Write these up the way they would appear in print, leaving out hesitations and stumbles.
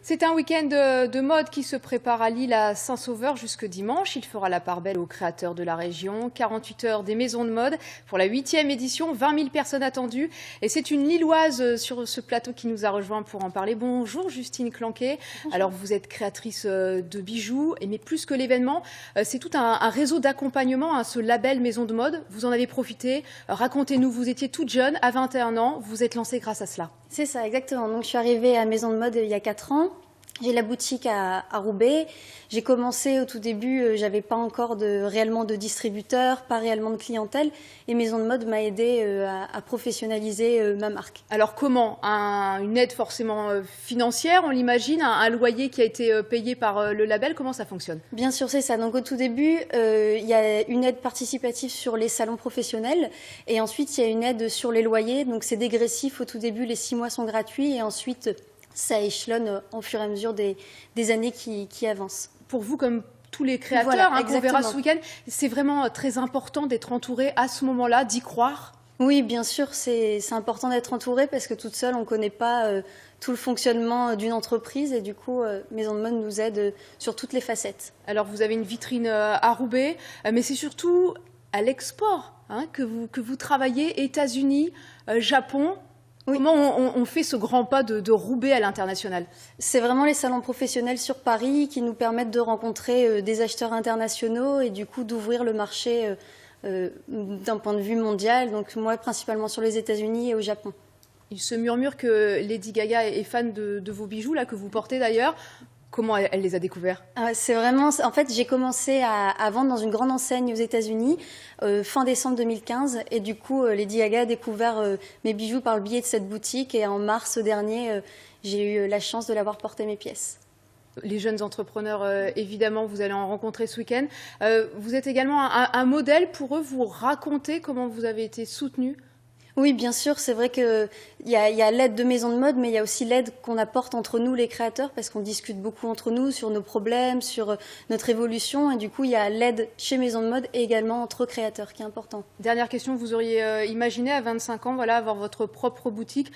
C'est un week-end de mode qui se prépare à Lille, à Saint-Sauveur, jusque dimanche. Il fera la part belle aux créateurs de la région. 48 heures des maisons de mode pour la 8e édition, 20 000 personnes attendues. Et c'est une Lilloise sur ce plateau qui nous a rejoint pour en parler. Bonjour Justine Clanquet. Bonjour. Alors vous êtes créatrice de bijoux, mais plus que l'événement, c'est tout un réseau d'accompagnement, ce label maison de mode. Vous en avez profité. Racontez-nous, vous étiez toute jeune, à 21 ans, vous êtes lancée grâce à cela. C'est ça, exactement. Donc je suis arrivée à Maison de Mode il y a 4 ans. J'ai la boutique à Roubaix. J'ai commencé au tout début, j'avais pas encore réellement de distributeur, pas réellement de clientèle. Et Maison de Mode m'a aidée à professionnaliser ma marque. Alors comment? Une aide forcément financière, on l'imagine, un loyer qui a été payé par le label, comment ça fonctionne? Bien sûr, c'est ça. Donc au tout début, il y a une aide participative sur les salons professionnels. Et ensuite, il y a une aide sur les loyers. Donc c'est dégressif. Au tout début, les 6 mois sont gratuits. Et ensuite, ça échelonne au fur et à mesure des années qui avancent. Pour vous, comme tous les créateurs, voilà, qu'on verra ce week-end, c'est vraiment très important d'être entouré à ce moment-là, d'y croire? Oui, bien sûr, c'est important d'être entouré parce que toute seule, on ne connaît pas tout le fonctionnement d'une entreprise et du coup, Maison de Mode nous aide sur toutes les facettes. Alors, vous avez une vitrine à Roubaix, mais c'est surtout à l'export que vous travaillez, États-Unis, Japon. Oui. Comment on fait ce grand pas de Roubaix à l'international? C'est vraiment les salons professionnels sur Paris qui nous permettent de rencontrer des acheteurs internationaux et du coup d'ouvrir le marché d'un point de vue mondial. Donc moi, principalement sur les États-Unis et au Japon. Il se murmure que Lady Gaga est fan de vos bijoux, là, que vous portez d'ailleurs. Comment elle les a découverts? C'est vraiment, en fait, j'ai commencé à vendre dans une grande enseigne aux États-Unis fin décembre 2015 et du coup, Lady Gaga a découvert mes bijoux par le biais de cette boutique et en mars dernier, j'ai eu la chance de l'avoir porté mes pièces. Les jeunes entrepreneurs, évidemment, vous allez en rencontrer ce week-end. Vous êtes également un modèle pour eux. Vous racontez comment vous avez été soutenue? Oui, bien sûr, c'est vrai qu'il y a l'aide de Maison de Mode, mais il y a aussi l'aide qu'on apporte entre nous, les créateurs, parce qu'on discute beaucoup entre nous sur nos problèmes, sur notre évolution. Et du coup, il y a l'aide chez Maison de Mode et également entre créateurs, qui est important. Dernière question, vous auriez imaginé à 25 ans avoir votre propre boutique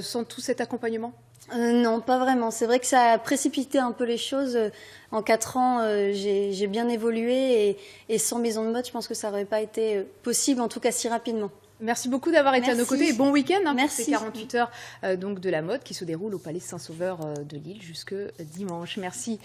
sans tout cet accompagnement? Non, pas vraiment. C'est vrai que ça a précipité un peu les choses. En 4 ans, j'ai bien évolué et sans Maison de Mode, je pense que ça n'aurait pas été possible, en tout cas si rapidement. Merci beaucoup d'avoir été à nos côtés et bon week-end pour ces 48 heures donc de la mode qui se déroule au Palais Saint-Sauveur de Lille jusque dimanche. Merci.